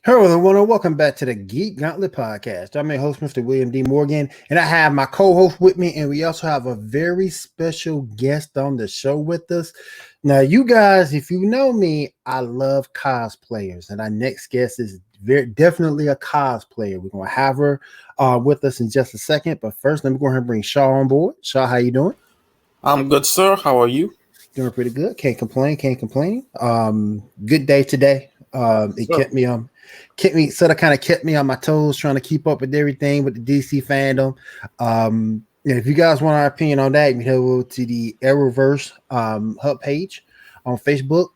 Hello, everyone, and welcome back to the Geek Gauntlet podcast. I'm your host, Mr. William D. Morgan, and I have my co-host with me, and we also have a very special guest on the show with us. Now, you guys, if you know me, I love cosplayers, and our next guest is definitely a cosplayer. We're going to have her with us in just a second, but first, let me go ahead and bring Shaw on board. Shaw, how you doing? I'm good, sir. How are you? Doing pretty good. Can't complain. Good day today. It kept me on my toes, trying to keep up with everything with the DC fandom. If you guys want our opinion on that, you can head over to the Arrowverse hub page on Facebook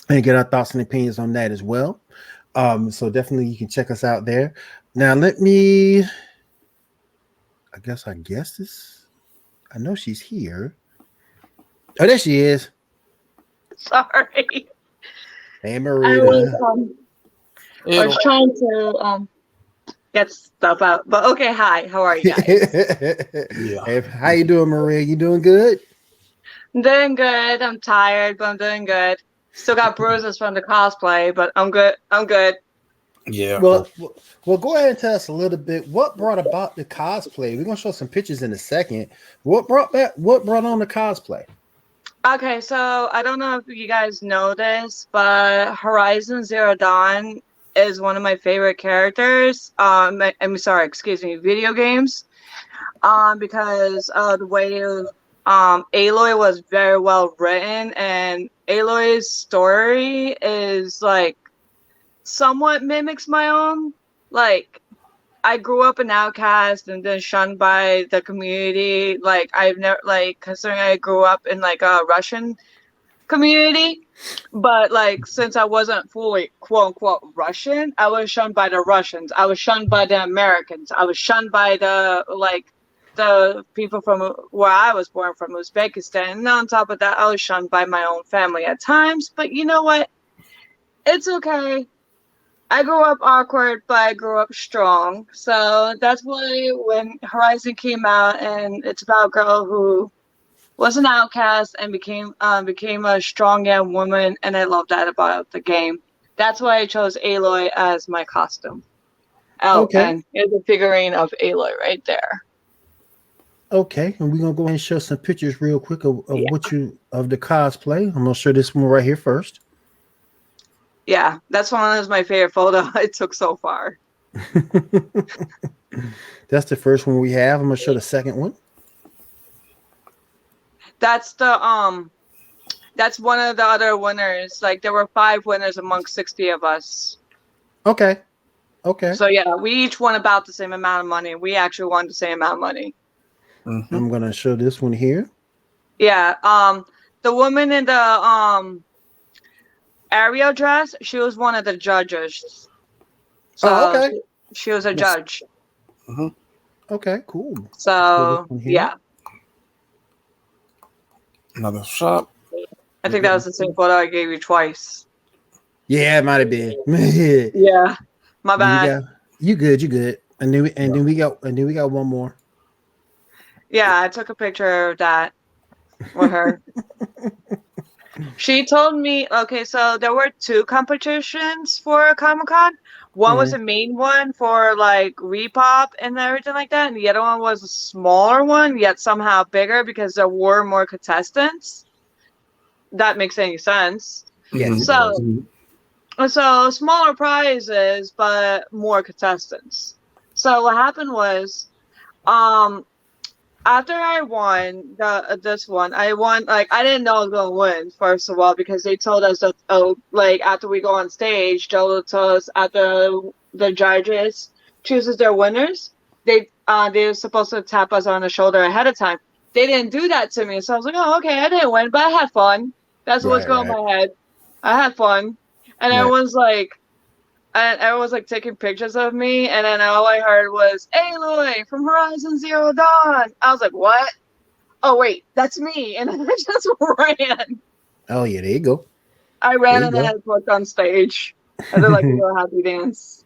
and get our thoughts and opinions on that as well. So definitely you can check us out there. Now I know she's here. Oh, there she is. Sorry. Hey, Marita. I was trying to get stuff out, but okay. Hi, how are you guys? Yeah. Hey, how you doing, Maria? You doing good? I'm doing good. I'm tired, but I'm doing good. Still got bruises from the cosplay, but I'm good. Yeah. Well, go ahead and tell us a little bit what brought about the cosplay. We're gonna show some pictures in a second. What brought on the cosplay? Okay, so I don't know if you guys know this, but Horizon Zero Dawn is one of my favorite characters. Video games. Because the way Aloy was very well written, and Aloy's story is like somewhat mimics my own. Like, I grew up an outcast and then shunned by the community. Like, I've never, like, considering I grew up in like a Russian community, but like since I wasn't fully quote unquote Russian, I was shunned by the Russians. I was shunned by the Americans. I was shunned by the people from where I was born, from Uzbekistan. And on top of that, I was shunned by my own family at times. But you know what? It's okay. I grew up awkward, but I grew up strong. So that's why when Horizon came out, and it's about a girl who was an outcast and became a strong young woman, and I love that about the game. That's why I chose Aloy as my costume. Okay. And here's a figurine of Aloy right there. Okay, and we're gonna go ahead and show some pictures real quick of the cosplay. I'm gonna show this one right here first. Yeah, that's one of my favorite photos I took so far. That's the first one we have. I'm gonna show the second one. That's that's one of the other winners. Like, there were 5 winners among 60 of us. Okay. So yeah, we each won about the same amount of money. We actually won the same amount of money. Mm-hmm. I'm gonna show this one here. Yeah. The woman in the Ariel dress, she was one of the judges. So okay. She was a judge. Mm-hmm. Okay, cool. So yeah. Another shot. I think that was the same photo I gave you twice. Yeah, it might have been. Yeah. My bad. You good. And then we got one more. Yeah, I took a picture of that with her. She told me, okay, so there were 2 competitions for Comic-Con. One was the main one for like Repop and everything like that, and the other one was a smaller one, yet somehow bigger because there were more contestants. That makes any sense. Yes. So smaller prizes, but more contestants. So what happened was, after I won this one, I won like I didn't know I was gonna win first of all because they told us that like after we go on stage, Joe told us after the judges chooses their winners, they're supposed to tap us on the shoulder ahead of time. They didn't do that to me, so I was like, oh okay, I didn't win, but I had fun. That's what's Right, going right, in my head. I had fun, and right. everyone's like taking pictures of me, and then all I heard was Aloy from Horizon Zero Dawn. I was like, what? Oh wait, that's me. And then I just ran. Oh yeah, there you go. I There ran you and then I go. walked on stage. I did like a little happy dance.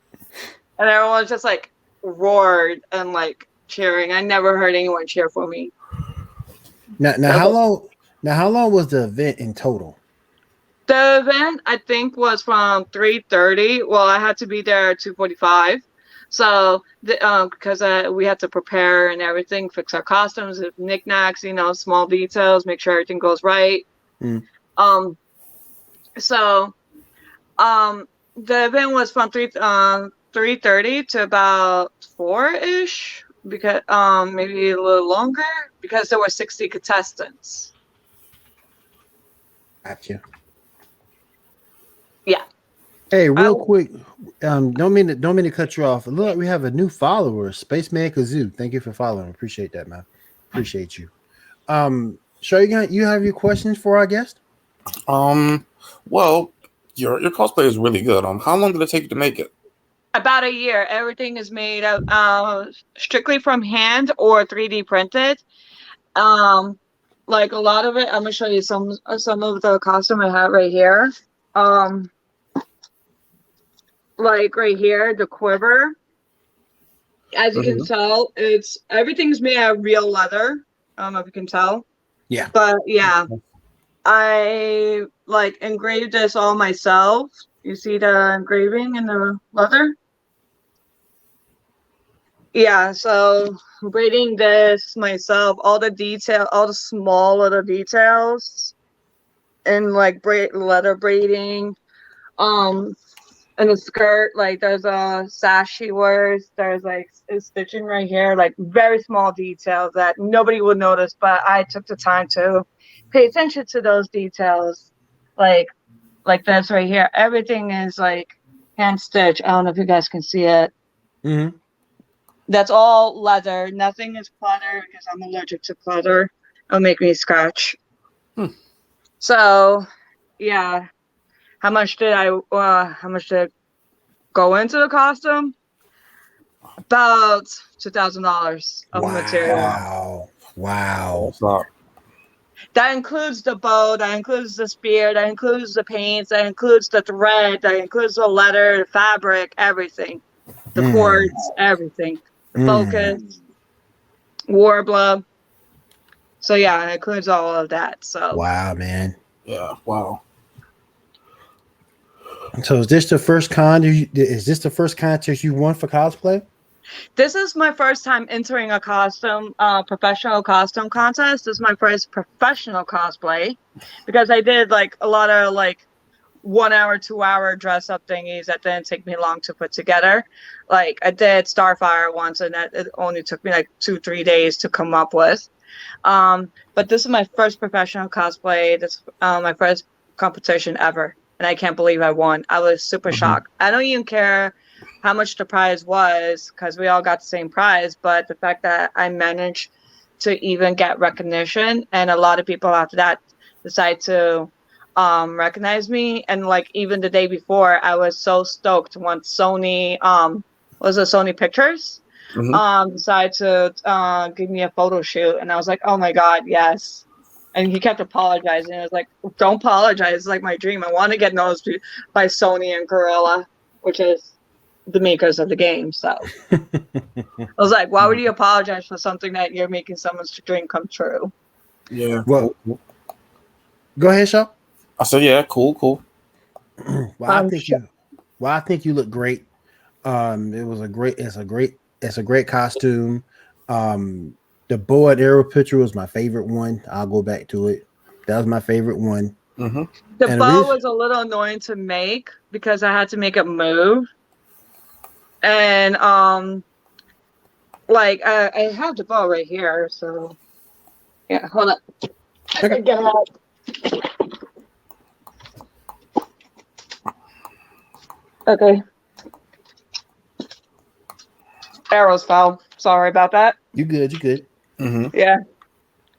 And everyone just like roared and like cheering. I never heard anyone cheer for me. Now how long? Now how long was the event in total? The event I think was from 3:30. Well, I had to be there at 2:45. So because we had to prepare and everything, fix our costumes, knickknacks, small details, make sure everything goes right. Mm. Um, so the event was from 3:30 to about 4-ish, because maybe a little longer because there were 60 contestants. Gotcha. Yeah. Hey, real quick, don't mean to cut you off. Look, we have a new follower, Spaceman Kazoo. Thank you for following. Appreciate that, man. Appreciate you. Sure, you have your questions for our guest? Well, your cosplay is really good. How long did it take you to make it? About a year. Everything is made strictly from hand or 3D printed. Like a lot of it, I'm gonna show you some of the costume I have right here. Like right here, the quiver. As you can tell, everything's made out of real leather. I don't know if you can tell. Yeah. But yeah, I like engraved this all myself. You see the engraving in the leather? Yeah, so braiding this myself, all the small little details, and like leather braiding. And the skirt, like there's a sash she wears. There's like a stitching right here, like very small details that nobody would notice, but I took the time to pay attention to those details, like this right here. Everything is like hand stitched. I don't know if you guys can see it. Mm-hmm. That's all leather. Nothing is pleather because I'm allergic to pleather. It'll make me scratch. So, yeah. How much did it go into the costume? About $2,000 of material. Wow. That includes the bow, that includes the spear, that includes the paints, that includes the thread, that includes the leather, the fabric, everything. The cords, everything. The focus, warbler. So yeah, it includes all of that. So wow, man. Yeah, wow. So is this the first contest you won for cosplay? this is my first time entering a professional costume contest. This is my first professional cosplay because I did like a lot of like 1 hour, 2 hour dress up thingies that didn't take me long to put together. Like I did Starfire once, and that it only took me like 2-3 days to come up with. But this is my first professional cosplay. This is my first competition ever, and I can't believe I won. I was super shocked. I don't even care how much the prize was because we all got the same prize, but the fact that I managed to even get recognition, and a lot of people after that decide to recognize me. And like even the day before, I was so stoked once Sony Sony Pictures decided to give me a photo shoot, and I was like, oh my god, yes. And he kept apologizing. I was like, don't apologize. It's like my dream. I want to get noticed by Sony and Gorilla, which is the makers of the game. So I was like, why would you apologize for something that you're making someone's dream come true? Yeah. Well, go ahead, Shaw. I said, yeah, cool. Well, I think you look great. It's a great costume. The bow and arrow picture was my favorite one. I'll go back to it. That was my favorite one. The bow was a little annoying to make because I had to make it move. And like I have the ball right here, so yeah, hold up. I Okay. can get it out. Okay. Arrows fell. Sorry about that. You good? You good? Mm-hmm. Yeah.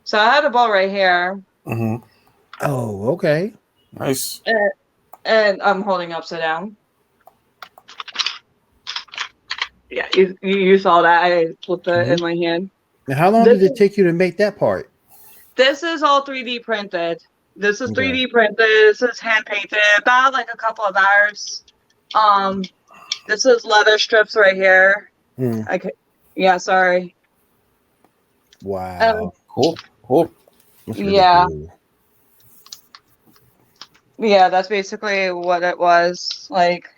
So I have the ball right here, Mm-hmm. Oh, okay. Nice. and I'm holding upside down. Yeah, you saw that. I flipped it in my hand. Now, how long This did it is take you to make that part? this is all 3D printed. This is Okay. 3D printed. This is hand painted. About like a couple of hours. Um, this is leather strips right here. Mm. Yeah, sorry. Wow. Cool. Cool. That's really Yeah, cool. yeah, that's basically what it was. Like,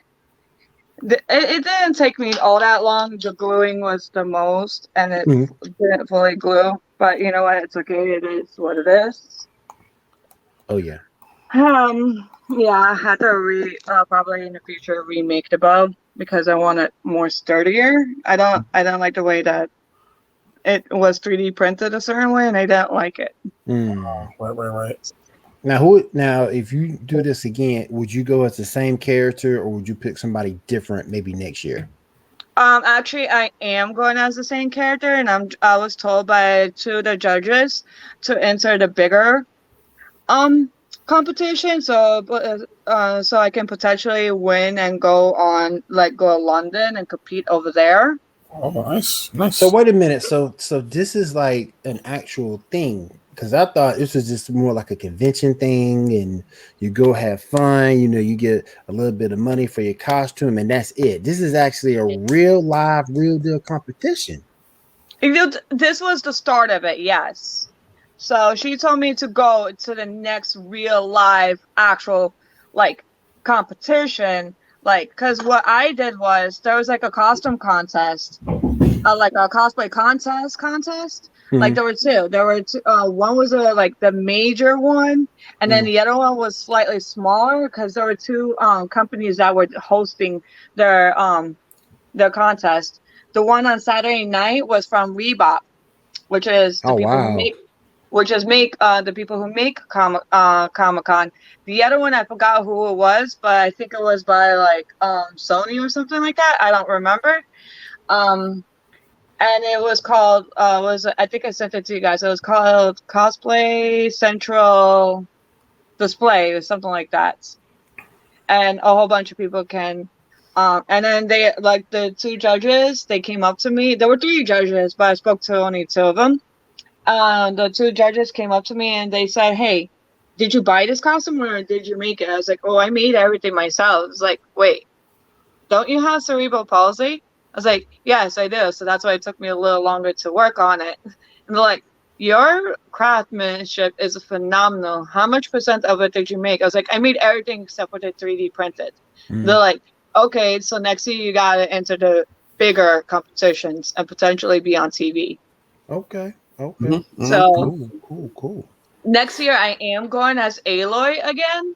it didn't take me all that long. The gluing was the most, and it Mhm. didn't fully glue. But you know what? It's okay. It is what it is. Oh yeah. Yeah, I had to probably in the future remake the bow because I want it more sturdier. I don't like the way that it was 3D printed a certain way, and I don't like it. Mm. Right. Now, if you do this again, would you go as the same character or would you pick somebody different maybe next year? Actually, I am going as the same character, and I was told by two of the judges to enter the bigger um competition, so I can potentially win and go to London and compete over there. Oh, nice. So Nice. wait a minute. So this is like an actual thing because I thought this was just more like a convention thing, and you go have fun. You know, you get a little bit of money for your costume, and that's it. This is actually a real live, real deal competition. This was the start of it, yes. So she told me to go to the next real live actual like competition, like because what I did was there was like a costume contest, like a cosplay contest. Like Mhm. there were two. There were two. One was like the major one, and then Mhm. the other one was slightly smaller because there were two companies that were hosting their contest. The one on Saturday night was from Reebok, which is the Oh people who wow. make the people who make Comic Con. The other one I forgot who it was, but I think it was by like Sony or something like that. I don't remember. Um, and it was called was I think I sent it to you guys. It was called Cosplay Central Display or something like that. And a whole bunch of people can and then they like the two judges, they came up to me. There were three judges, but I spoke to only two of them. The two judges came up to me and they said, "Hey, did you buy this costume or did you make it?" I was like, "Oh, I made everything myself." It's like, "Wait, don't you have cerebral palsy?" I was like, "Yes, I do." So that's why it took me a little longer to work on it. And they're like, "Your craftsmanship is phenomenal. How much percent of it did you make?" I was like, "I made everything except for the 3D printed." They're Mhm. like, "Okay, so next year you gotta enter the bigger competitions and potentially be on TV." Okay. Okay. Mm-hmm. Mm-hmm. So Cool. Cool. Cool. next year I am going as Aloy again,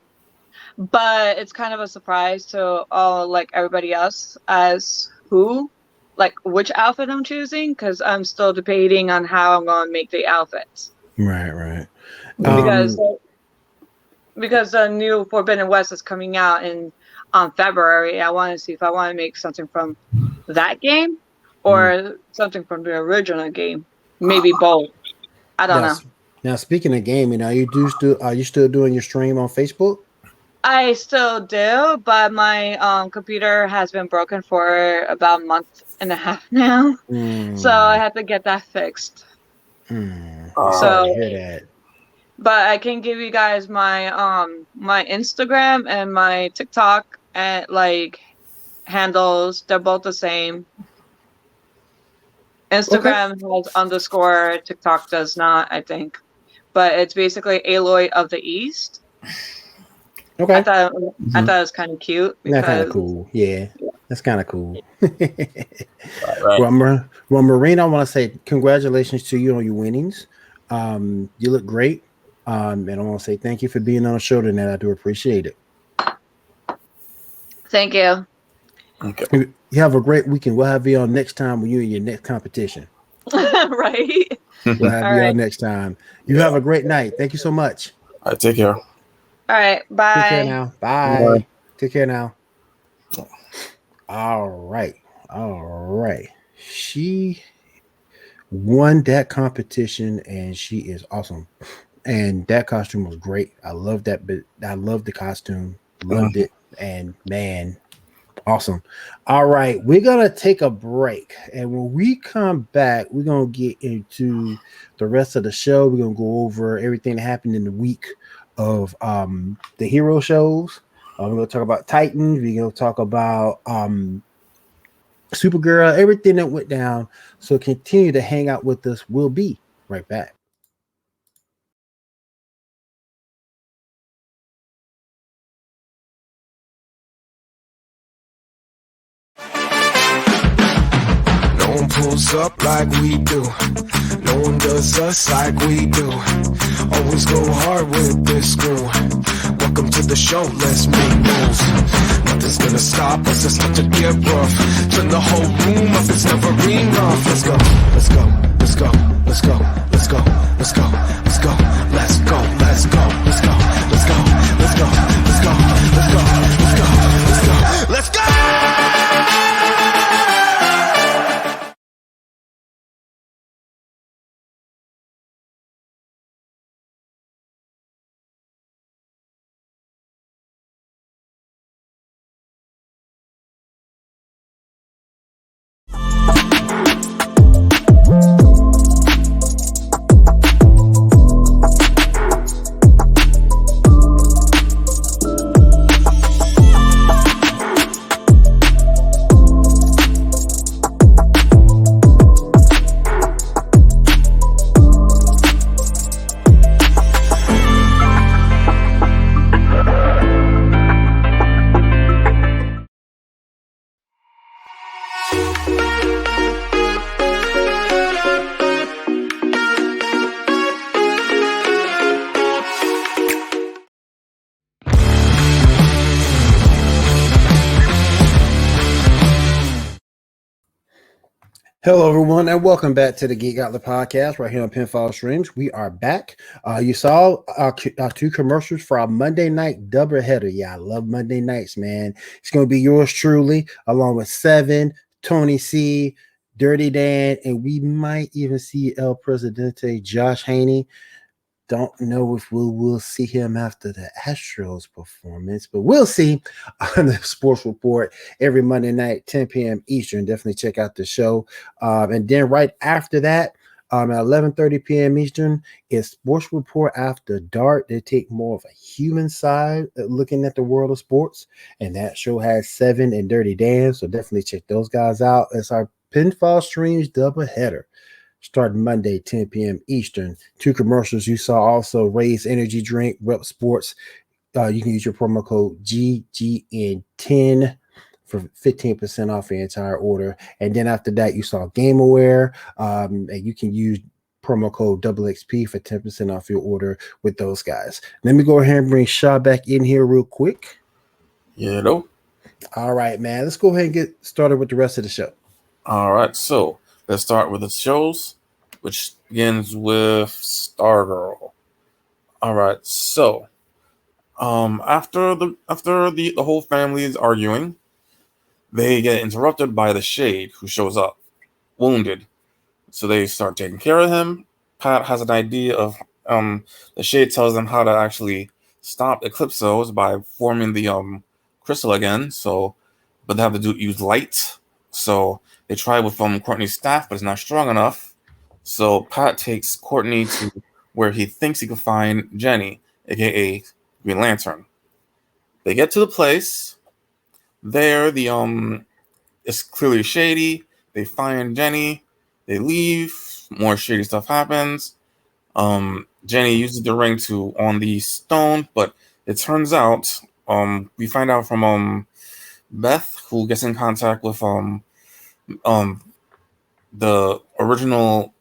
but it's kind of a surprise to all like everybody else as who, like which outfit I'm choosing because I'm still debating on how I'm going to make the outfits Right. Right. because Um. because the new Forbidden West is coming out in on February. I want to see if I want to make something from that game mm. or something from the original game, maybe both. I don't Now, know. now speaking of gaming, are you still doing your stream on Facebook? I still do, but my computer has been broken for about a month and a half now. So I Mm, have to get that fixed. I'm sorry to So, hear that. but I can give you guys my Instagram and my TikTok and like handles. They're both the same. Okay. Instagram has underscore, TikTok does not, I think. But it's basically Aloy of the East. I Okay. thought I Mm-hmm. thought it was kind of cute That's kind of because cool. Yeah. That's kind of cool. Right. Well, Marine, I want to say congratulations to you on your winnings. You look great. And I want to say thank you for being on the show tonight. I do appreciate it. thank you. Okay. You have a great weekend. We'll have you on next time when you're in your next competition. Right. We'll have All you right. on next time. You Yeah. have a great night. Thank you so much. All right, take care. All right. Take care Bye. now. Bye. Bye. Take care now. All right. All right. She won that competition and she is awesome. And that costume was great. I love that bit. I love the costume. Loved Mhm. it. And man, awesome. All right, we're gonna take a break, and when we come back, we're gonna get into the rest of the show. We're gonna go over everything that happened in the week of the hero shows. We're gonna talk about Titans. We're gonna talk about Supergirl, everything that went down. So continue to hang out with us. We'll be right back. No one pulls up like we do. No one does us like we do. Always go hard with this crew. Welcome to the show, let's make moves. Nothing's gonna stop us, it's not to get rough. Turn the whole room up, it's never enough. Let's go, let's go, let's go, let's go, let's go, let's go, let's go, let's go, let's go, let's go, let's go, let's go, let's go, let's go, let's go, let's go, let's go. Hello, everyone, and welcome back to the Geek Gauntlet podcast right here on Pinfall Streams. We are back. You saw our two commercials for our Monday night doubleheader. Yeah, I love Monday nights, man. It's going to be yours truly, along with Seven, Tony C, Dirty Dan, and we might even see El Presidente, Josh Haney. Don't know if we'll see him after the Astros performance, but we'll see on the sports report every Monday night, 10 p.m. Eastern. Definitely check out the show. And then right after that, at 11:30 p.m. Eastern, is Sports Report After Dark. They take more of a human side looking at the world of sports, and that show has Seven and Dirty Dan. So definitely check those guys out. It's our Pinfall Streams doubleheader starting Monday, 10 p.m. Eastern. Two commercials you saw also: Raise Energy Drink, Rep Sports. You can use your promo code GGN10 for 15% off your entire order. And then after that, you saw GameAware, and you can use promo code XXP for 10% off your order with those guys. Let me go ahead and bring Shaw back in here real quick. You know? All right, man. Let's go ahead and get started with the rest of the show. All right, so let's start with the shows, which begins with Stargirl. All right, so after the whole family is arguing, they get interrupted by the Shade, who shows up, wounded. So they start taking care of him. Pat has an idea of the Shade tells them how to actually stop Eclipsos by forming the crystal again. So, but they have to use light. So they try with Courtney's staff, but it's not strong enough. So Pat takes Courtney to where he thinks he can find Jenny, aka Green Lantern. They get to the place. There, the it's clearly shady. They find Jenny. They leave. More shady stuff happens. Jenny uses the ring to on the stone, but it turns out we find out from Beth, who gets in contact with um the original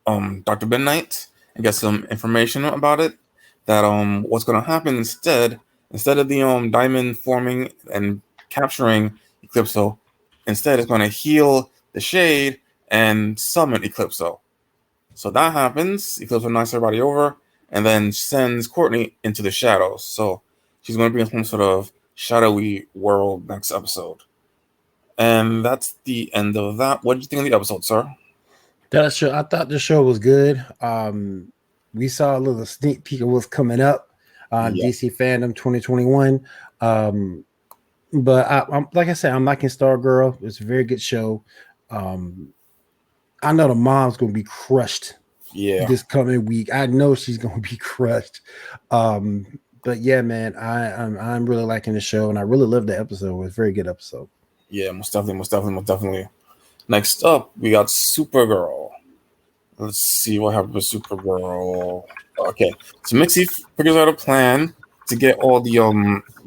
Dr. Midnight and gets some information about it. That what's gonna happen instead of the diamond forming and capturing Eclipso, Instead, it's going to heal the Shade and summon Eclipso. So that happens. Eclipso knocks everybody over and then sends Courtney into the shadows. So she's going to be in some sort of shadowy world next episode. And that's the end of that. What did you think of the episode, sir? That show, I thought the show was good. We saw a little sneak peek of what's coming up on DC Fandom 2021. But I'm like I said, I'm liking Stargirl. It's a very good show. I know the mom's gonna be crushed this coming week. I know she's gonna be crushed. But yeah, man, I'm really liking the show, and I really loved the episode. It was a very good episode. Yeah, most definitely. Next up, we got Supergirl. Let's see what happened with Supergirl. Okay, so Mixie figures out a plan to get all the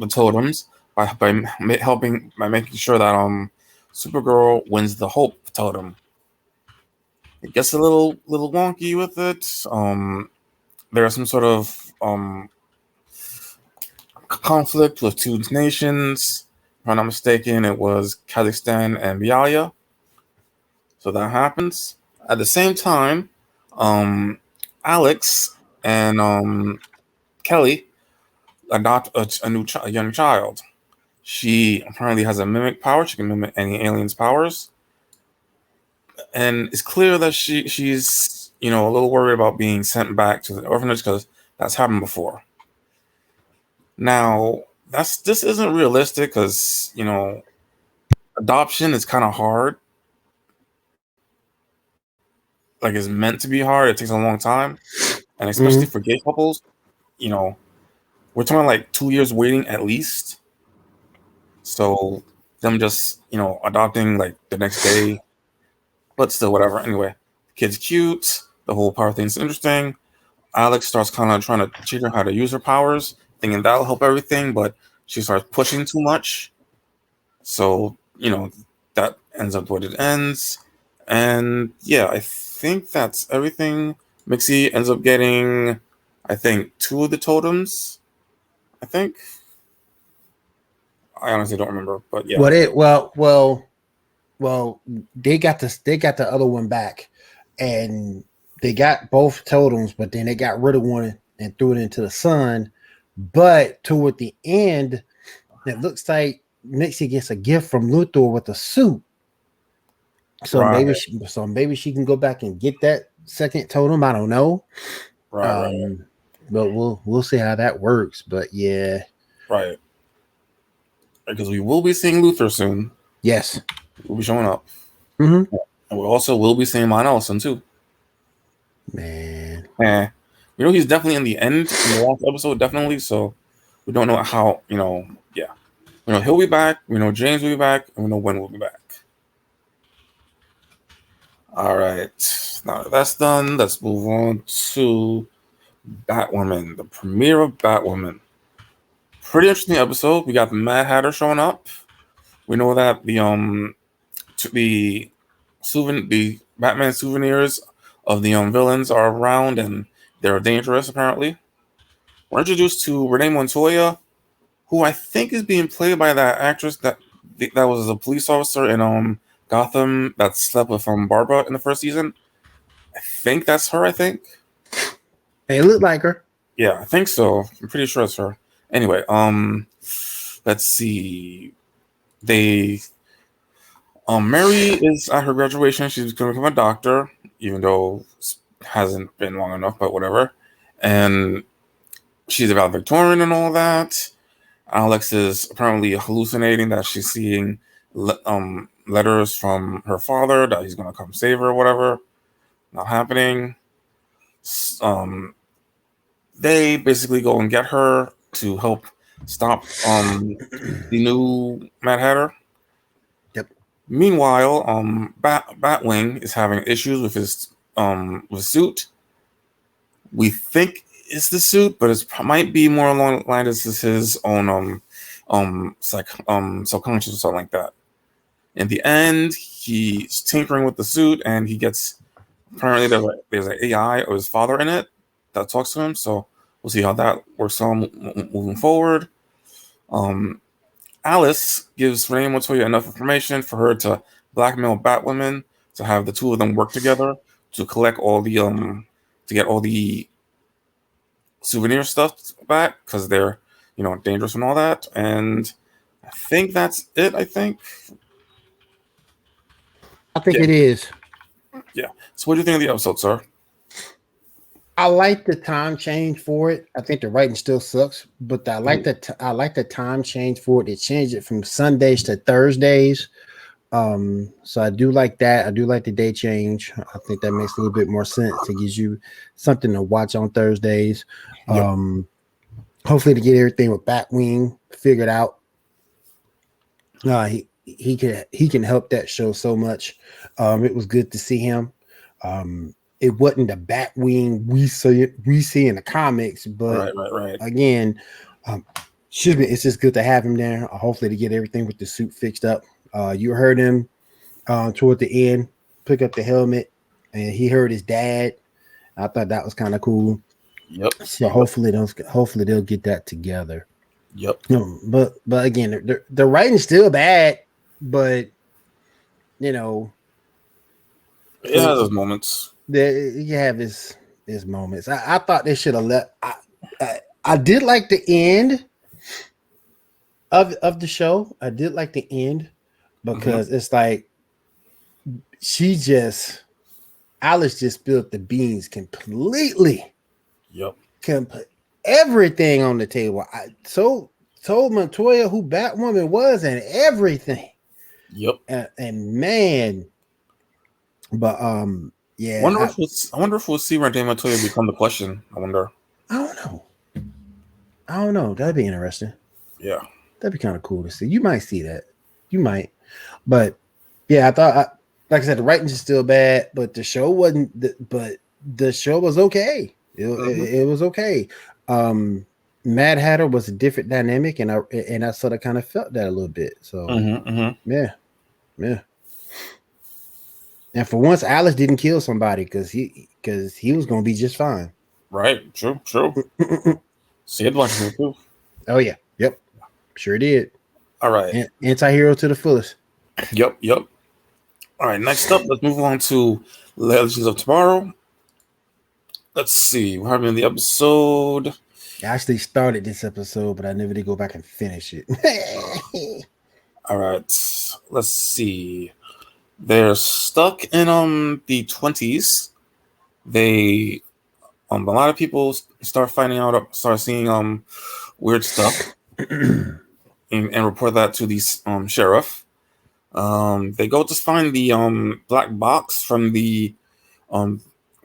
totems by making sure that Supergirl wins the Hope totem. It gets a little wonky with it. There's some sort of conflict with two nations. If I'm not mistaken, it was Kazakhstan and Bialya. So that happens. At the same time, Alex and Kelly adopt a young child. She apparently has a mimic power. She can mimic any alien's powers. And it's clear that she's a little worried about being sent back to the orphanage because that's happened before. Now, this isn't realistic because, adoption is kind of hard. Like, it's meant to be hard. It takes a long time. And especially for gay couples, we're talking like 2 years waiting at least. So them just, adopting like the next day, but still whatever. Anyway, the kid's cute. The whole power thing's interesting. Alex starts kind of trying to teach her how to use her powers, thinking that'll help everything, but she starts pushing too much. So, that ends up what it ends. And yeah, I think that's everything. Mixie ends up getting, I think, 2 of the totems. I think. I honestly don't remember, but yeah. Well, they got the other one back, and they got both totems, but then they got rid of one and threw it into the sun. But toward the end, it looks like Nixie gets a gift from Luthor with a suit. So maybe she can go back and get that second totem. I don't know. Right. But we'll see how that works. But yeah. Right. Because we will be seeing Luthor soon. Yes. We'll be showing up. Mm-hmm. And we also will be seeing Mon Ellison too. Man. He's definitely in the end in the last episode, definitely. So we don't know how, yeah. We know he'll be back. We know James will be back. And we know when we'll be back. All right. Now that that's done, let's move on to Batwoman, the premiere of Batwoman. Pretty interesting episode. We got the Mad Hatter showing up. We know that the Batman souvenirs of the villains are around and they're dangerous. Apparently, we're introduced to Renee Montoya, who I think is being played by that actress that was a police officer in Gotham that slept with Barbara in the first season. I think that's her. I think. It looked like her. Yeah, I think so. I'm pretty sure it's her. Anyway, let's see. Mary is at her graduation. She's going to become a doctor, even though it hasn't been long enough, but whatever. And she's a valedictorian and all that. Alex is apparently hallucinating that she's seeing letters from her father that he's going to come save her or whatever. Not happening. They basically go and get her to help stop the new Mad Hatter. Yep. Meanwhile, Batwing is having issues with his suit. We think it's the suit, but it might be more along the line as his own subconscious or something like that. In the end, he's tinkering with the suit, and he gets apparently there's an AI of his father in it that talks to him. So we'll see how that works on moving forward. Alice gives Renee Montoya enough information for her to blackmail Batwoman to have the two of them work together to collect all the to get all the souvenir stuff back because they're dangerous and all that. And I think that's it. I think. I think Yeah. it is. Yeah. So what do you think of the episode, sir? I like the time change for it. I think the writing still sucks, but I like the time change for it. It changed it from Sundays to Thursdays. So I do like that. I do like the day change. I think that makes a little bit more sense. It gives you something to watch on Thursdays. Yep. Hopefully to get everything with Batwing figured out. He can help that show so much. It was good to see him. It wasn't the Batwing we see in the comics, but Right. again, it's just good to have him there. Hopefully to get everything with the suit fixed up. You heard him toward the end pick up the helmet, and he heard his dad. I thought that was kind of cool. Yep. So hopefully they'll get that together. Yep. But again, the writing's still bad, but it has those moments. You have his moments. I thought they should have let. I did like the end of the show. I did like the end because it's like Alice just spilled the beans completely. Yep. Can put everything on the table. I told Montoya who Batwoman was and everything. Yep. And man, but yeah. I wonder if we'll see Renee Montoya become the Question. I wonder. I don't know. That'd be interesting. Yeah. That'd be kind of cool to see. You might see that. You might. But yeah, I thought like I said, the writing's still bad, but the show wasn't but the show was okay. It was okay. Mad Hatter was a different dynamic, and I sort of kind of felt that a little bit. So yeah. And for once, Alice didn't kill somebody because he was gonna be just fine. Right. True. See it watching it too. Oh yeah. Yep. Sure did. All right. Anti-hero to the fullest. Yep. All right. Next up, let's move on to Legends of Tomorrow. Let's see. We're having the episode. I actually started this episode, but I never did go back and finish it. All right. Let's see. They're stuck in the 20s. They a lot of people start seeing weird stuff and report that to the sheriff. They go to find the black box from the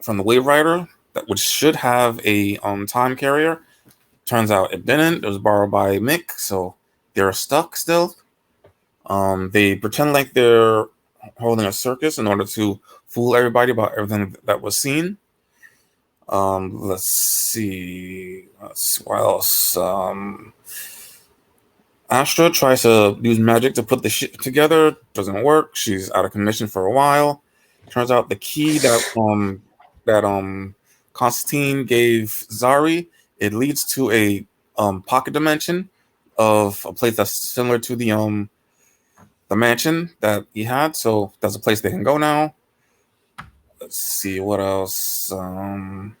Wave Rider which should have a time carrier. Turns out it didn't. It was borrowed by Mick, so they're stuck still. They pretend like they're holding a circus in order to fool everybody about everything that was seen. Let's see what else. Astra tries to use magic to put the shit together. Doesn't work. She's out of commission for a while. Turns out the key that Constantine gave Zari, it leads to a pocket dimension of a place that's similar to the mansion that he had. So that's a place they can go now. Let's see what else. Elliot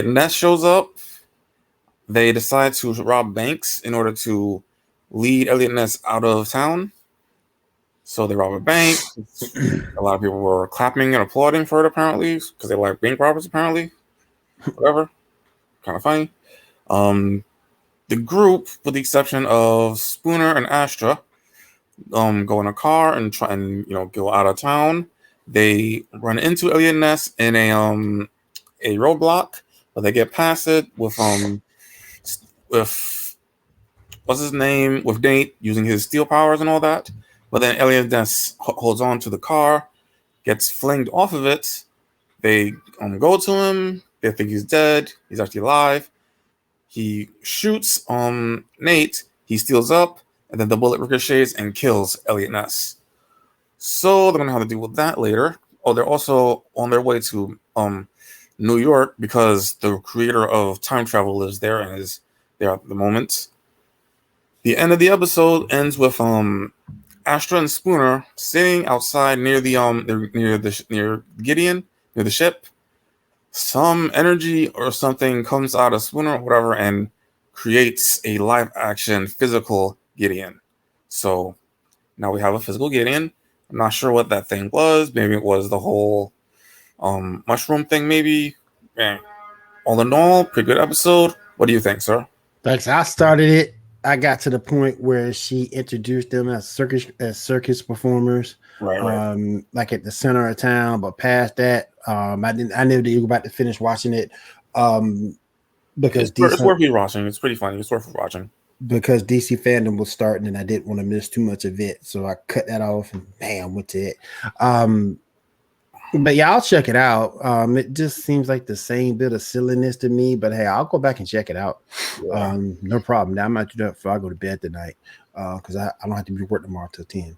Ness shows up. They decide to rob banks in order to lead Elliot Ness out of town. So they rob a bank. A lot of people were clapping and applauding for it, apparently, because they like bank robbers, apparently. Whatever. Kind of funny. The group, with the exception of Spooner and Astra, go in a car and try and go out of town. They run into Elliot Ness in a roadblock, but they get past it with what's his name, with Nate using his steel powers and all that. But then Elliot Ness holds on to the car, gets flinged off of it. They go to him. They think he's dead. He's actually alive. He shoots Nate. He steals up, and then the bullet ricochets and kills Elliot Ness. So they're gonna have to deal with that later. Oh, they're also on their way to New York because the creator of time travel lives there and is there at the moment. The end of the episode ends with Astra and Spooner sitting outside near the near Gideon, near the ship. Some energy or something comes out of Spooner or whatever and creates a live action physical Gideon. So now we have a physical Gideon. I'm not sure what that thing was. Maybe it was the whole mushroom thing, maybe. Yeah. All in all, pretty good episode. What do you think, sir? Thanks. I started it. I got to the point where she introduced them as circus performers, Right. like at the center of town. But past that, I never did go back to finish watching it, because It's worth rewatching. It's pretty funny. It's worth watching. Because DC fandom was starting, and I didn't want to miss too much of it, so I cut that off and bam, went to it. But yeah, I'll check it out. It just seems like the same bit of silliness to me, but hey, I'll go back and check it out. Yeah. No problem. Now I might do that before I go to bed tonight, because I don't have to be to work tomorrow till 10.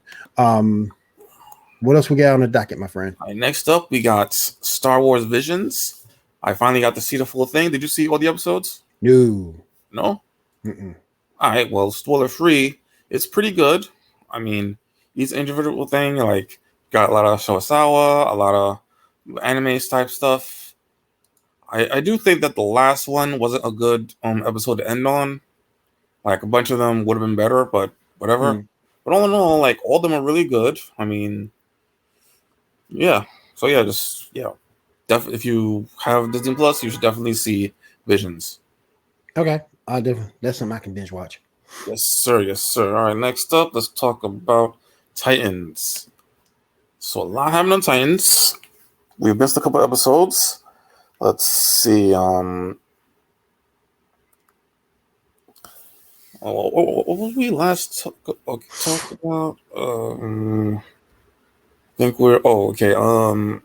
What else we got on the docket, my friend? All right, next up, we got Star Wars Visions. I finally got to see the full thing. Did you see all the episodes? No. No? Mm-mm. All right, well, spoiler free. It's pretty good. I mean, each individual thing, like, got a lot of Shosawa, a lot of anime type stuff. I do think that the last one wasn't a good episode to end on. Like, a bunch of them would have been better, but whatever. But all in all, like, all of them are really good. I mean, yeah. So yeah, if you have Disney Plus, you should definitely see Visions. Okay, I'll definitely. That's something I can binge watch. Yes, sir. Yes, sir. All right, next up, let's talk about Titans. So a lot happened on Titans. We've missed a couple episodes. Let's see. What was we last talk about? I think we're. Oh, okay. I'm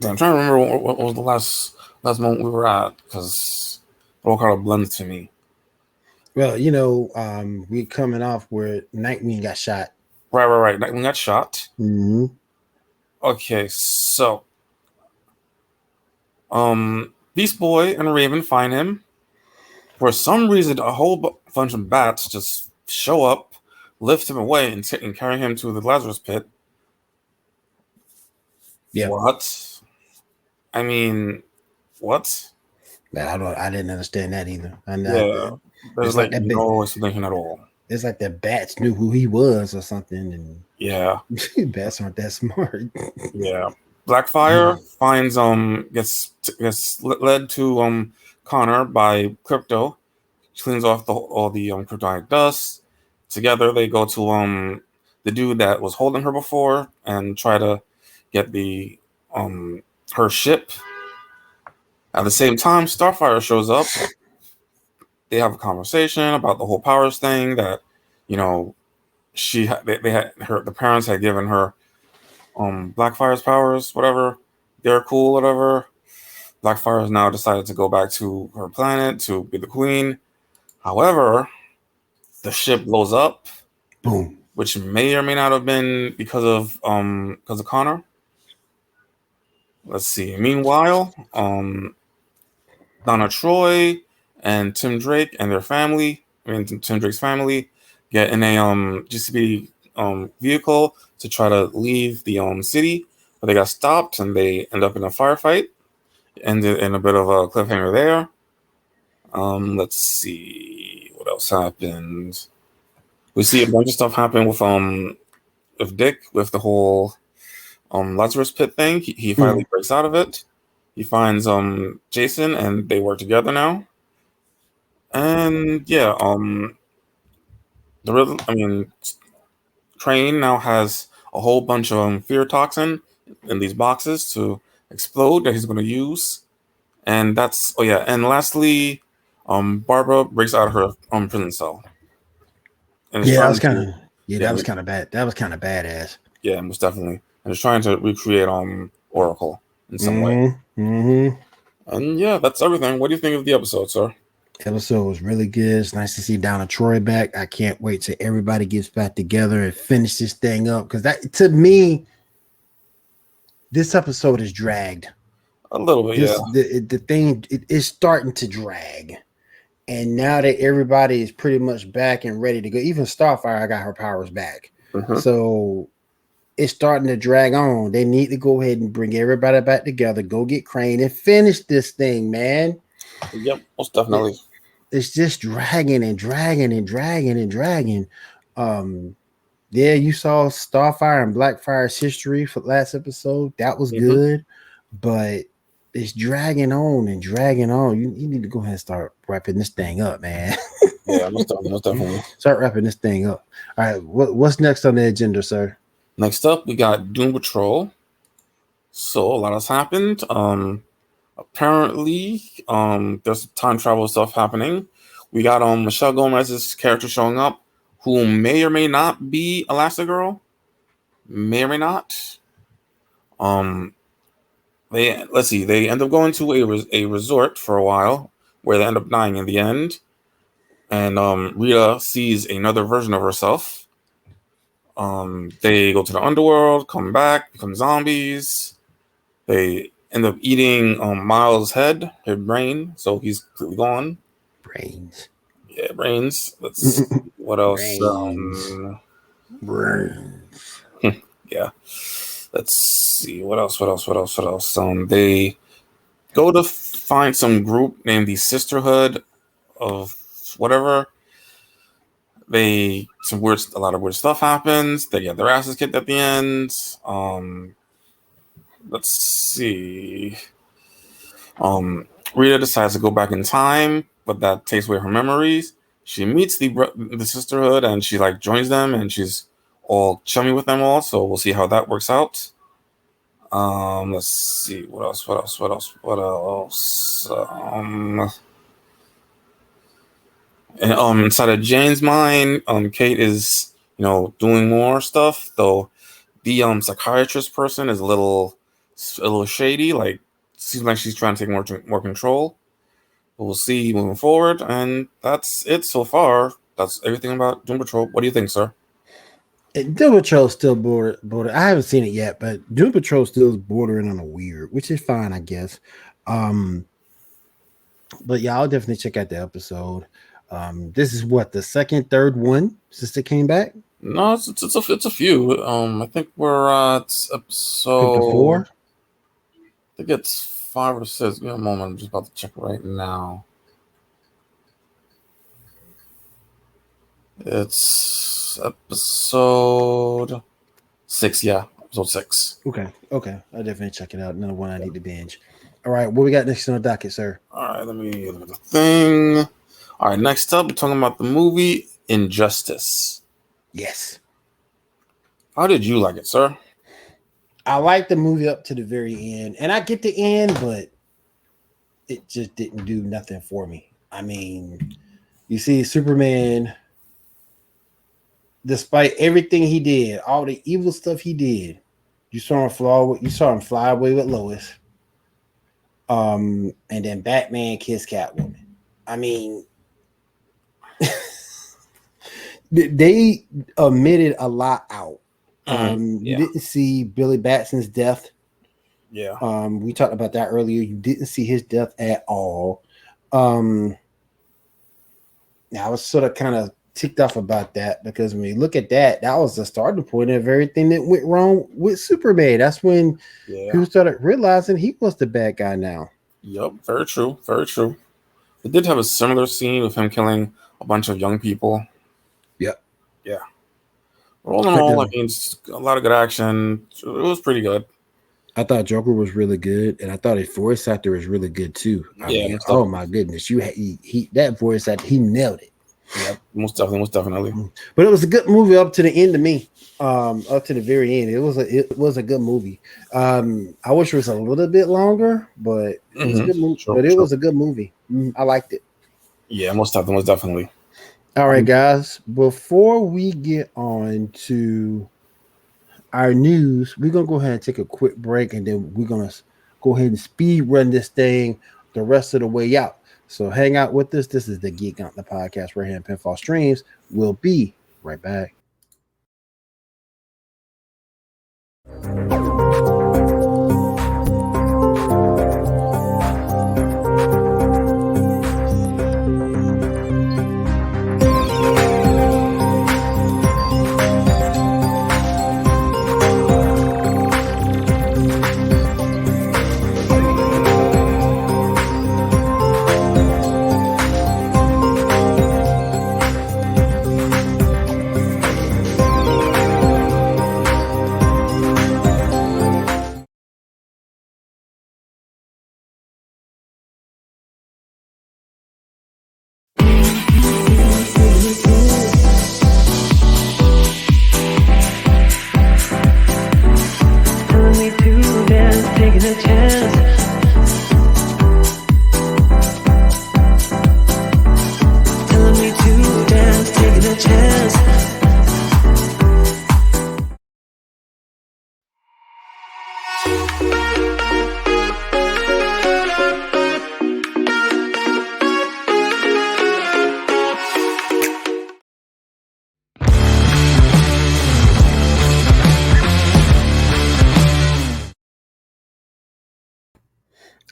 trying to remember what was the last moment we were at, because it all kind of blends to me. Well, we're coming off where Nightwing got shot. Right. Nightwing got shot. Mm-hmm. Okay, so Beast Boy and Raven find him. For some reason, a whole bunch of bats just show up, lift him away, and carry him to the Lazarus pit. Yeah. What? I mean, what? I didn't understand that either. There's like no explanation at all. It's like the bats knew who he was or something, and yeah, bats aren't that smart. Yeah, Blackfire finds gets led to Connor by Crypto, cleans off all the kryptonic dust. Together they go to the dude that was holding her before and try to get the her ship. At the same time, Starfire shows up. They have a conversation about the whole powers thing that, the parents had given her Blackfire's powers, whatever. They're cool, whatever. Blackfire has now decided to go back to her planet to be the queen. However, the ship blows up. Boom. Which may or may not have been because of Connor. Let's see. Meanwhile, Donna Troy and Tim Drake and their family, Tim Drake's family, get in a GCB vehicle to try to leave the city, but they got stopped and they end up in a firefight. Ended in a bit of a cliffhanger there. Let's see what else happened. We see a bunch of stuff happen with Dick, with the whole Lazarus pit thing. He finally breaks out of it. He finds Jason, and they work together now. And yeah, Crane now has a whole bunch of fear toxin in these boxes to explode that he's going to use. And and lastly, Barbara breaks out of her prison cell. And that was kind of bad. That was kind of badass. Yeah, most definitely. And it's trying to recreate Oracle in some way. Mm-hmm. And yeah, that's everything. What do you think of the episode, sir? Episode was really good. It's nice to see Donna Troy back. I can't wait till everybody gets back together and finish this thing up, because that, to me, this episode is dragged a little bit. The thing is starting to drag, And now that everybody is pretty much back and ready to go, even Starfire got her powers back. Mhm. So it's starting to drag on. They need to go ahead and bring everybody back together, go get Crane and finish this thing, man. Yep, most definitely. It's just dragging and dragging and dragging and dragging. Yeah, you saw Starfire and Blackfire's history for last episode. That was good, but it's dragging on and dragging on. You need to go ahead and start wrapping this thing up, man. Yeah, most definitely. Start wrapping this thing up. All right, what's next on the agenda, sir? Next up, we got Doom Patrol. So a lot has happened. Apparently, there's time travel stuff happening. We got Michelle Gomez's character showing up, who may or may not be Elastigirl. May or may not. They end up going to a resort for a while, where they end up dying in the end. And Rita sees another version of herself. They go to the underworld, come back, become zombies. They end up eating Miles' head, his brain, so he's completely gone. Brains. Yeah, brains. Let's what else? Brains. Yeah. Let's see. What else? They go to find some group named the Sisterhood of whatever. A lot of weird stuff happens. They get their asses kicked at the end. Let's see. Rita decides to go back in time, but that takes away her memories. She meets the Sisterhood, and she like joins them, and she's all chummy with them all. So we'll see how that works out. Let's see what else. And inside of Jane's mind, Kate is doing more stuff. Though the psychiatrist person is a little shady. Like seems like she's trying to take more control. But we'll see moving forward, and that's it so far. That's everything about Doom Patrol. What do you think, sir? Doom Patrol still border. I haven't seen it yet, but Doom Patrol still is bordering on a weird, which is fine, I guess. But yeah, I'll definitely check out the episode. This is what the third one since it came back. No, it's a few. I think we're at episode 54. I think it's 5 or 6. Give me a moment. I'm just about to check right now. It's episode 6. Yeah, episode 6. Okay. I'll definitely check it out. Another one I need to binge. All right, what we got next on the docket, sir? All right, let me look at the thing. All right, next up, we're talking about the movie Injustice. Yes. How did you like it, sir? I liked the movie up to the very end, and I get the end, but it just didn't do nothing for me. I mean, you see Superman, despite everything he did, all the evil stuff he did, you saw him fly away with Lois. And then Batman kissed Catwoman. I mean, they omitted a lot out. You didn't see Billy Batson's death. Yeah. We talked about that earlier. You didn't see his death at all. Now I was sort of kind of ticked off about that because when you look at that was the starting point of everything that went wrong with Superman. That's when people started realizing he was the bad guy now. Yep, very true. Very true. It did have a similar scene with him killing a bunch of young people. Yep. Yeah. All in all, I mean, it's a lot of good action. It was pretty good. I thought Joker was really good, and I thought his voice actor was really good too. I mean, oh my goodness, that voice actor, he nailed it. Yeah, most definitely. But it was a good movie up to the end to me. Up to the very end, it was a good movie. I wish it was a little bit longer, but it was a good movie. It was a good movie. I liked it. Yeah, most definitely. All right, guys. Before we get on to our news, we're gonna go ahead and take a quick break, and then we're gonna go ahead and speed run this thing the rest of the way out. So hang out with us. This is the Geek Gauntlet podcast right here in Pinfall Streams. We'll be right back.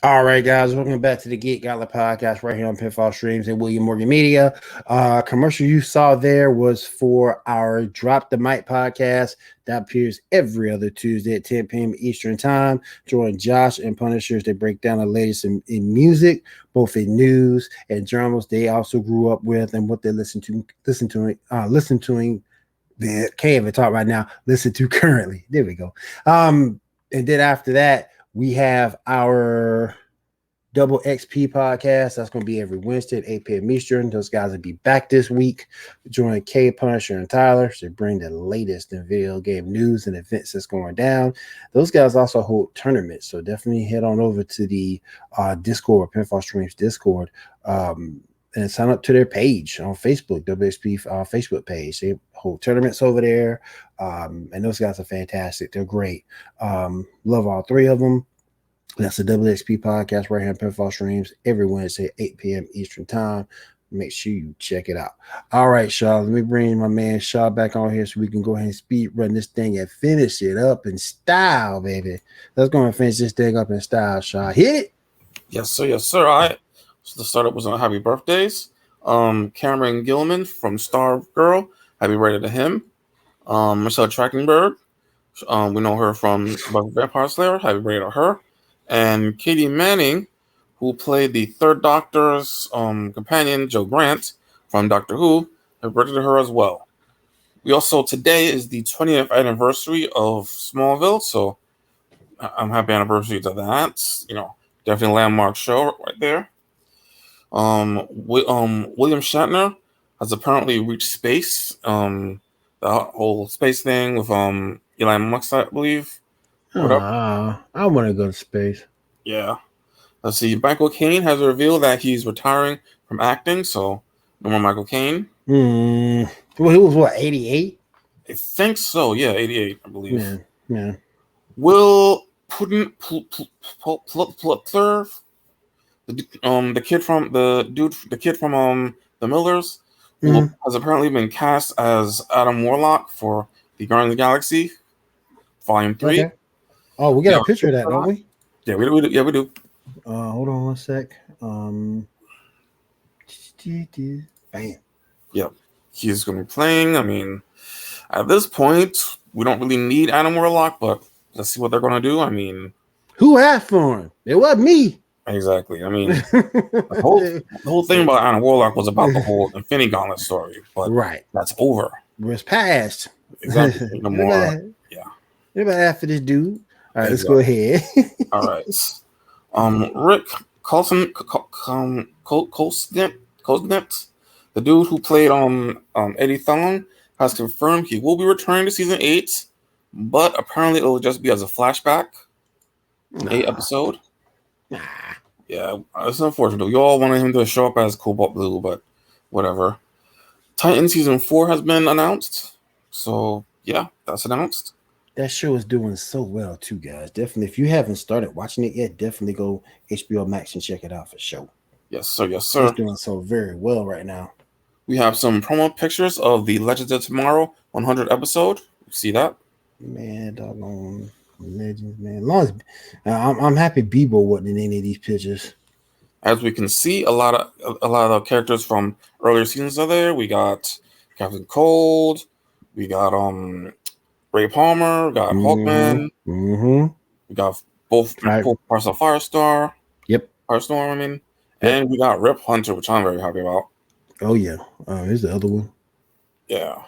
All right, guys, welcome back to the Geek Gauntlet podcast right here on Pinfall Streams and William Morgan Media. Commercial you saw there was for our Drop the Mic podcast that appears every other Tuesday at 10 p.m. Eastern Time. Join Josh and Punisher as they break down the latest in music, both in news and journals they also grew up with and what they listen to. Can't even talk right now. Listen to currently. There we go. And then after that, we have our Double XP podcast. That's going to be every Wednesday at 8 p.m. Eastern. Those guys will be back this week. Join K, Punisher, and Tyler to bring the latest in video game news and events that's going down. Those guys also hold tournaments, so definitely head on over to the Discord, Pinfall Streams Discord, and sign up to their page on Facebook, WXP Facebook page. They hold tournaments over there, and those guys are fantastic. They're great. Love all three of them. That's the WXP podcast right here on Pinfall Streams every Wednesday at 8 p.m. Eastern Time. Make sure you check it out. All right, Shaw. Let me bring my man Shaw back on here so we can go ahead and speed run this thing and finish it up in style, baby. Let's go and finish this thing up in style, Shaw. Hit it. Yes, sir. Yes, sir. All right. So the startup was on happy birthdays. Cameron Gilman from Star Girl. Happy birthday to him. Michelle Trachtenberg. We know her from Buffy Vampire Slayer. Happy birthday to her. And Katie Manning, who played the Third Doctor's companion, Joe Grant, from Doctor Who, happy birthday to her as well. We also, today is the 20th anniversary of Smallville, so I'm happy anniversary to that. You know, definitely a landmark show right there. William Shatner has apparently reached space. The whole space thing with Elon Musk, I believe. I want to go to space. Yeah. Let's see. Michael Caine has revealed that he's retiring from acting, so no more Michael Caine. Well, he was what, 88? I think so. Yeah, 88, I believe. Yeah. Will Putin the kid from the Millers has apparently been cast as Adam Warlock for the Guardians of the Galaxy Volume 3. Okay. Oh, we got a picture of that, don't we? Yeah, we do. Yeah, we do. Hold on one sec. Bam. Yep. He's going to be playing. I mean, at this point, we don't really need Adam Warlock, but let's see what they're going to do. I mean, who asked for him? It wasn't me. Exactly. I mean, the whole thing about Adam Warlock was about the whole Infinity Gauntlet story, but that's over. It's past. Exactly. No more. Yeah. Anybody after this dude? All right, let's go ahead. All right. Rick Colsnett, the dude who played Eddie Thawne, has confirmed he will be returning to season 8, but apparently it will just be as a flashback, an 8 episode. Yeah, it's unfortunate. We all wanted him to show up as Cobalt Blue, but whatever. Titan season 4 has been announced, so yeah, that's announced. That show is doing so well too, guys. Definitely, if you haven't started watching it yet, definitely go HBO Max and check it out for sure. Yes, sir. Yes, sir. It's doing so very well right now. We have some promo pictures of the Legends of Tomorrow 100 episode. You see that? Man, doggone Legends, man. I'm happy Bebo wasn't in any of these pictures. As we can see, a lot of the characters from earlier seasons are there. We got Captain Cold. We got Ray Palmer. We got Hawkman. We got both parts of Firestar. Yep. Firestorm, I mean. Yep. And we got Rip Hunter, which I'm very happy about. Oh, yeah. Here's the other one. Yeah.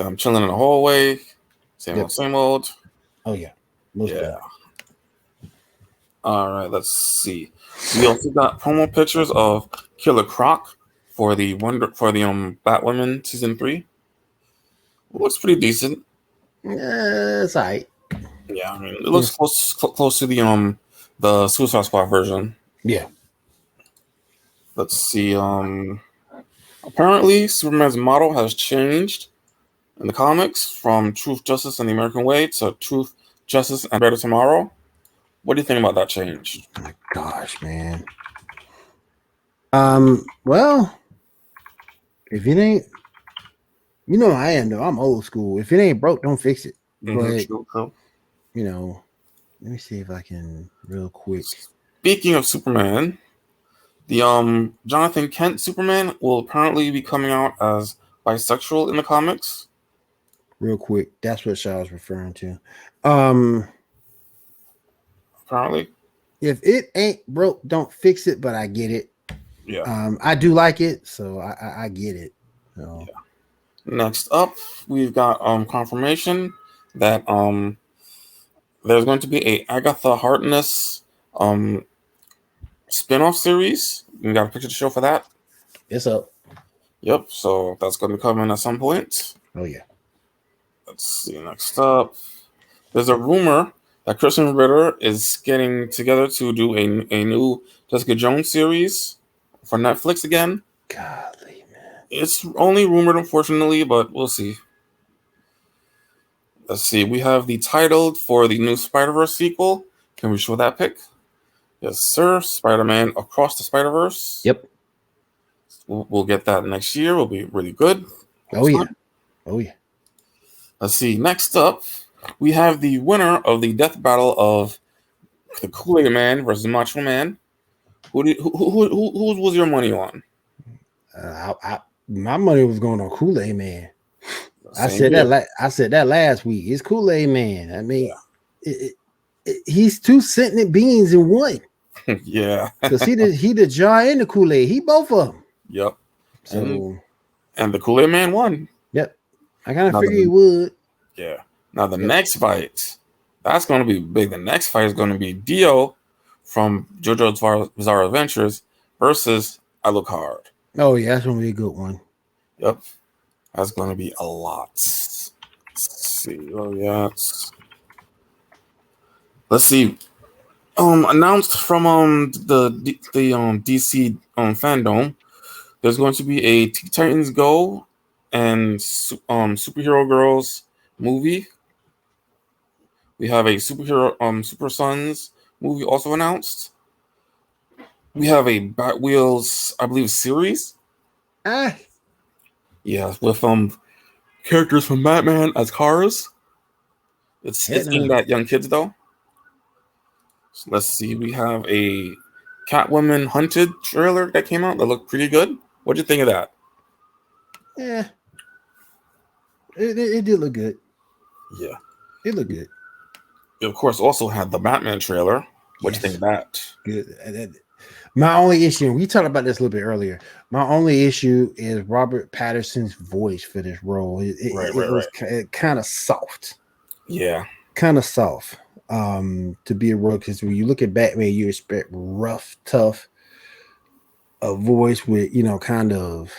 I'm chilling in the hallway. Same old. Oh, yeah. All right, let's see. We also got promo pictures of Killer Croc for the Batwoman season 3. It looks pretty decent. It's all right. Yeah, I mean, it looks close to the Suicide Squad version. Yeah. Let's see. Apparently, Superman's motto has changed in the comics from Truth, Justice, and the American Way to Truth, Justice, and Better Tomorrow. What do you think about that change? Oh my gosh, man. Well, if it ain't, you know, I am though. I'm old school. If it ain't broke, don't fix it. But true. you know, let me see if I can real quick. Speaking of Superman, the Jonathan Kent Superman will apparently be coming out as bisexual in the comics. Real quick, that's what Shaw was referring to. Um, Apparently, if it ain't broke, don't fix it. But I get it. yeah. I do like it, so I get it. So. Yeah. Next up, we've got confirmation that there's going to be a Agatha Harkness spin-off series. We got a picture to show for that. It's up. Yep, so that's going to be coming at some point. Oh yeah. Let's see. Next up, there's a rumor that Kristen Ritter is getting together to do a new Jessica Jones series for Netflix again. Golly, man. It's only rumored, unfortunately, but we'll see. Let's see. We have the title for the new Spider-Verse sequel. Can we show that pic? Yes, sir. Spider-Man Across the Spider-Verse. Yep. We'll get that next year. Will be really good. Oh yeah. Oh yeah. Let's see. Next up, we have the winner of the death battle of the Kool-Aid Man versus Macho Man. Who was your money on? My money was going on Kool-Aid Man. I Same said here. I said that last week. It's Kool-Aid Man. I mean, he's two sentient beings in one. Yeah. Because he the jar and the Kool-Aid. He both of them. Yep. So and the Kool-Aid Man won. yep. I kind of Now figured he would. Yeah. Now the next fight, that's going to be big. The next fight is going to be Dio from JoJo's Bizarre Adventures versus Alucard. Oh yeah, that's gonna be a good one. Yep. That's going to be a lot. Let's see. Oh yeah. Let's see. Announced from the DC fandom, there's going to be a Teen Titans Go and Superhero Girls movie. We have a Super Sons movie also announced. We have a Batwheels, I believe, series. Yeah, with characters from Batman as cars. It's aimed at young kids though. So let's see. We have a Catwoman Hunted trailer that came out that looked pretty good. What'd you think of that? Yeah, it did look good. Yeah, it looked good. It, of course, also had the Batman trailer. What'd you think of that? Good. My only issue, we talked about this a little bit earlier. My only issue is Robert Pattinson's voice for this role. It was kind of soft. Yeah, kind of soft. To be a role, because when you look at Batman, you expect rough, tough, a voice with kind of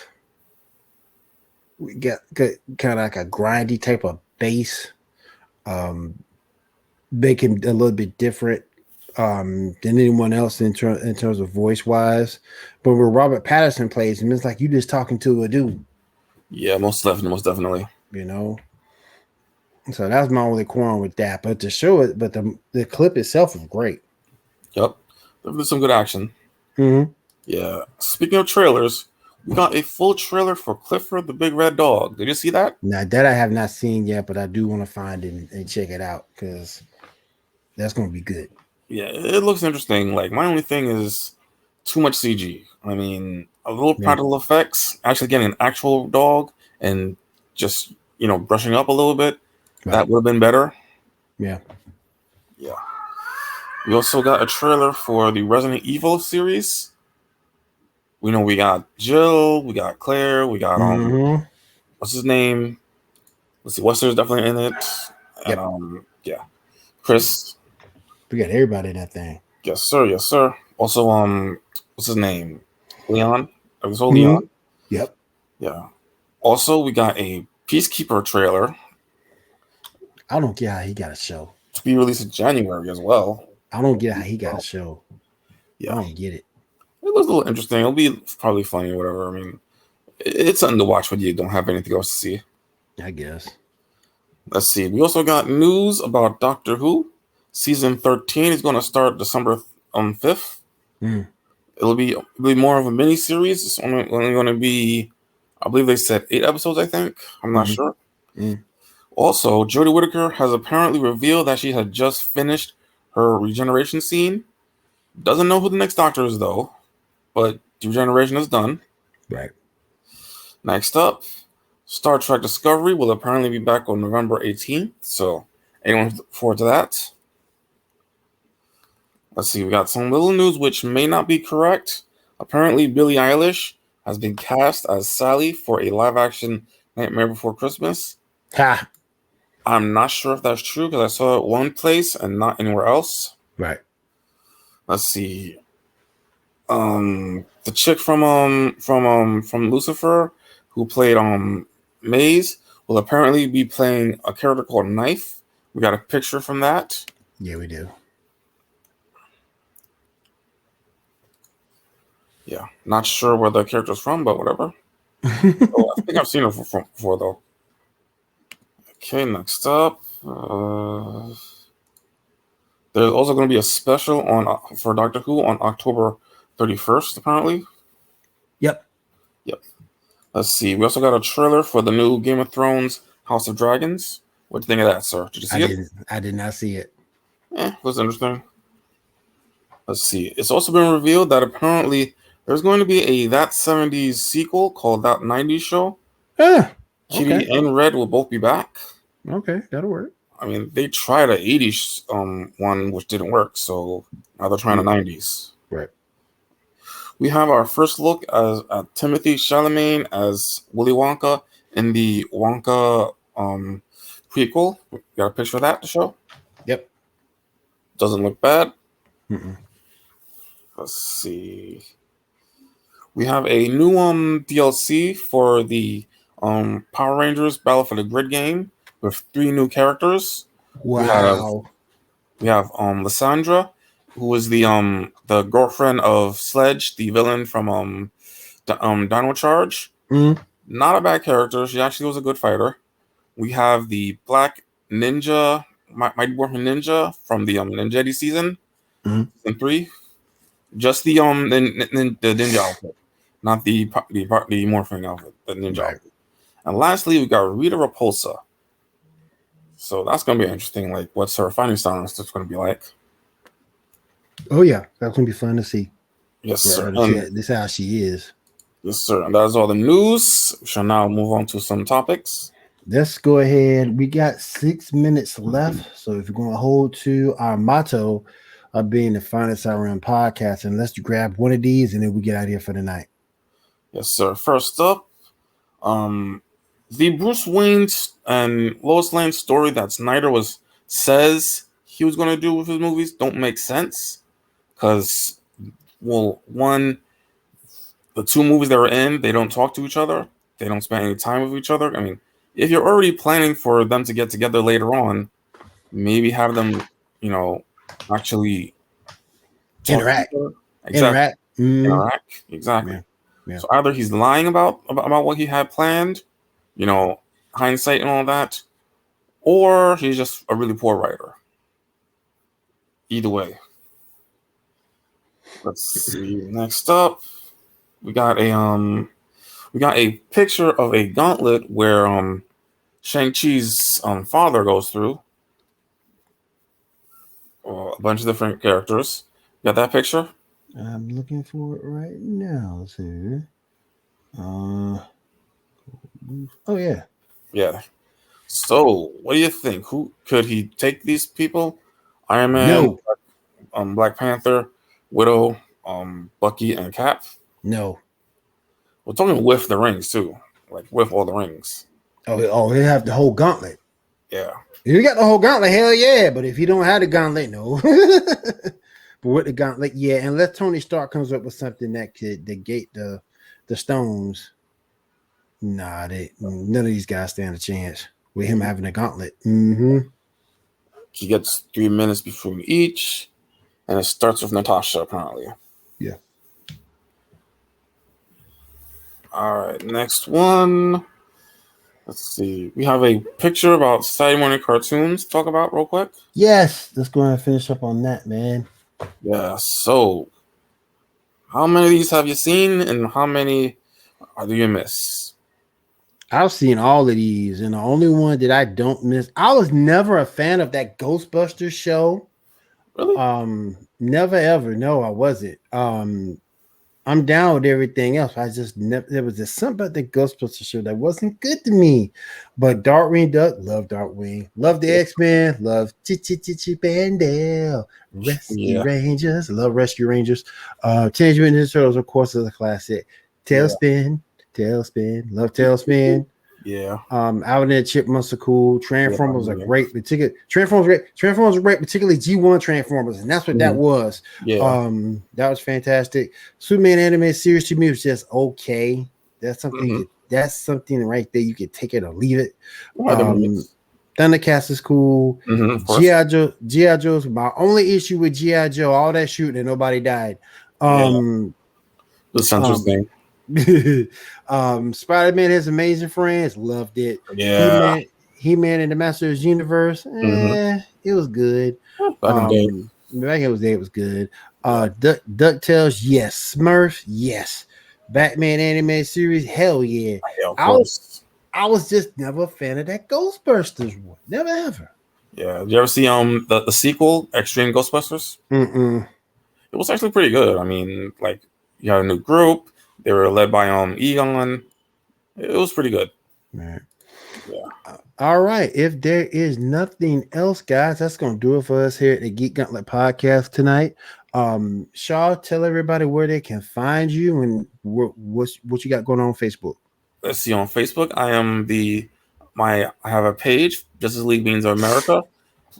like a grindy type of bass. Make him a little bit different than anyone else in terms of voice wise. But when Robert Pattinson plays him, it's like you just talking to a dude. Yeah, most definitely. So that's my only quarrel with that. But to show it, but the clip itself is great. Yep, there's some good action. Mm-hmm. Yeah. Speaking of trailers, we got a full trailer for Clifford the Big Red Dog. Did you see that? Now that I have not seen yet, but I do want to find it and check it out because that's going to be good. Yeah, it looks interesting. Like, my only thing is too much CG. I mean, a little practical effects, actually getting an actual dog and just, brushing up a little bit. Right. That would have been better. Yeah. Yeah. We also got a trailer for the Resident Evil series. We know we got Jill, we got Claire, we got, what's his name? Let's see, Wester's definitely in it. And, yeah. Chris. We got everybody in that thing. Yes, sir. Yes, sir. Also, what's his name? Leon. Leon. Yep. Yeah. Also, we got a Peacekeeper trailer. I don't get how he got a show. To be released in January as well. I don't get how he got a show. Yeah. I don't get it. It looks a little interesting. It'll be probably funny or whatever. I mean, it's something to watch when you don't have anything else to see. I guess. Let's see. We also got news about Doctor Who. Season 13 is going to start December 5th. It'll be more of a mini series. It's only going to be, I believe they said 8 episodes, I think. I'm not sure. Also, Jodie Whittaker has apparently revealed that she had just finished her regeneration scene. Doesn't know who the next Doctor is though, but Regeneration is done. Right. Next up, Star Trek Discovery will apparently be back on November 18th. So anyone look forward to that? Let's see, we got some little news which may not be correct. Apparently, Billie Eilish has been cast as Sally for a live-action Nightmare Before Christmas. Ha. I'm not sure if that's true because I saw it one place and not anywhere else. Right. Let's see. The chick from Lucifer who played Maze will apparently be playing a character called Knife. We got a picture from that. Yeah, we do. Yeah, not sure where the character's from, but whatever. Oh, I think I've seen her before though. Okay, next up, there's also going to be a special for Doctor Who on October 31st, apparently. Yep. Let's see. We also got a trailer for the new Game of Thrones House of Dragons. What do you think of that, sir? Did you see it? I did not see it. Was interesting. Let's see. It's also been revealed that apparently there's going to be a That 70s sequel called That 90s Show. Ah, Kitty okay. and Red will both be back. Okay, that'll work. I mean, they tried an 80s one, which didn't work, so now they're trying a 90s. Right. We have our first look at Timothy Chalamet as Willy Wonka in the Wonka prequel. We got a picture of that to show. Yep. Doesn't look bad. Mm-mm. Let's see. We have a new DLC for the Power Rangers Battle for the Grid game with 3 new characters. Wow. We have Lysandra, who is the girlfriend of Sledge, the villain from Dino Charge. Mm. Not a bad character. She actually was a good fighter. We have the Black Ninja, Mighty Morphin Ninja from the Ninja season, Mhm. season 3. Just the ninja outfit, not the morphing outfit, the ninja Right. outfit. And lastly, we got Rita Repulsa. So that's gonna be interesting. Like, what's her fighting style is going to be like? Oh yeah, that's gonna be fun to see. Yes, For sir. her to see this how she is. Yes, sir. And that is all the news. We shall now move on to some topics. Let's go ahead. We got 6 minutes left. So if you're going to hold to our motto of being the finest hour in podcasting, let's grab one of these and then we get out of here for the night. Yes, sir. First up, the Bruce Wayne and Lois Lane story that Snyder says he was going to do with his movies don't make sense because, well, one, the 2 movies they were in, they don't talk to each other. They don't spend any time with each other. I mean, if you're already planning for them to get together later on, maybe have them, actually Interact. Exactly. Interact. Interact. Exactly. Yeah. Yeah. So either he's lying about what he had planned, hindsight and all that, or he's just a really poor writer. Either way. Let's see. Next up, we got a picture of a gauntlet where Shang-Chi's father goes through. A bunch of different characters. Got that picture? I'm looking for it right now, sir. Oh yeah. Yeah. So, what do you think? Who could he take these people? Iron Man, No. Black Panther, Widow, Bucky, and Cap. No. We're talking with the rings too, like with all the rings. Oh, he have the whole gauntlet. Yeah. If you got the whole gauntlet, hell yeah. But if you don't have the gauntlet, no. But with the gauntlet, yeah. Unless Tony Stark comes up with something that could negate the stones, nah, none of these guys stand a chance with him having a gauntlet. Mm-hmm. He gets 3 minutes between each, and it starts with Natasha apparently. Yeah. All right, next one. Let's see. We have a picture about Saturday morning cartoons to talk about real quick. Yes, let's go ahead and finish up on that, man. Yeah, so how many of these have you seen and how many do you miss? I've seen all of these, and the only one that I don't miss, I was never a fan of that Ghostbusters show. Really? Never ever. No, I wasn't. I'm down with everything else. I just never. There was just something about the Ghostbusters show that wasn't good to me. But Darkwing Duck, love Darkwing, love the X-Men, love Chip and Dale, Rescue Yeah, Rangers, love Rescue Rangers. Teenage Mutant Ninja Turtles, of course, is a classic. yeah, Tailspin, love Tailspin. yeah, Alvin and the Chipmunks are cool. yeah. Transformers are great, particularly Transformers are great, particularly G1 Transformers, and that's what that Mhm. was. Yeah. That was fantastic. Superman animated series to me was just okay. That's something Mhm. that's something right there. You could take it or leave it. Yeah, the movies. Thundercats is cool. Of course. G.I. Joe's my only issue with G.I. Joe, all that shooting and nobody died. Yeah, the censor's Um, thing. Spider-Man has amazing friends, loved it. Yeah. He-Man and the Masters Universe, hmm it was good. Back in the day. Back in the day, it was good. Yeah. DuckTales, yes. Smurf, yes. Batman animated series, hell yeah. Yeah, of I was course. I was just never a fan of that Ghostbusters one. Never ever. Yeah. Did you ever see the sequel, Extreme Ghostbusters? Mm-mm. It was actually pretty good. I mean, like you had a new group. They were led by Egon. It was pretty good. Right. Yeah. All right. If there is nothing else, guys, that's gonna do it for us here at the Geek Gauntlet podcast tonight. Shaw, tell everybody where they can find you and what you got going on Facebook. Let's see, on Facebook, I have a page, Justice League Beans of America.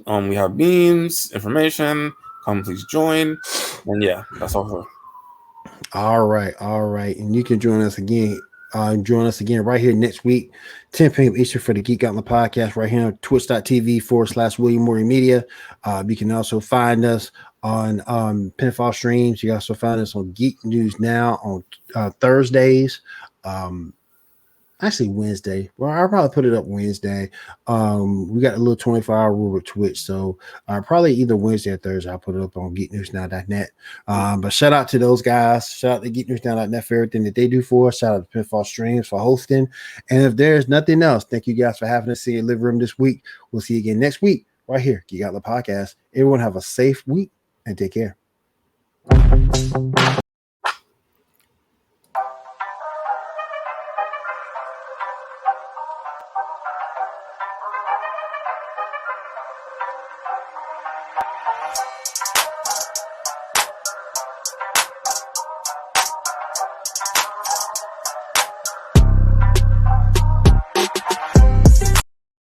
We have memes, information. Come please join. And yeah, that's all. All right, and you can join us again. Join us again right here next week, 10 p.m. Eastern for the Geek Gauntlet podcast right here on twitch.tv/William Morey Media. You can also find us on Pinfall Streams. You can also find us on Geek News Now on Thursdays. Actually Wednesday. Well, I'll probably put it up Wednesday. We got a little 24-hour rule with Twitch, so probably either Wednesday or Thursday. I'll put it up on geeknewsnow.net. But shout out to those guys. Shout out to geeknewsnow.net for everything that they do for us. Shout out to Pinfall Streams for hosting. And if there's nothing else, thank you guys for having us in your living room this week. We'll see you again next week right here, Geek Out the Podcast. Everyone have a safe week and take care.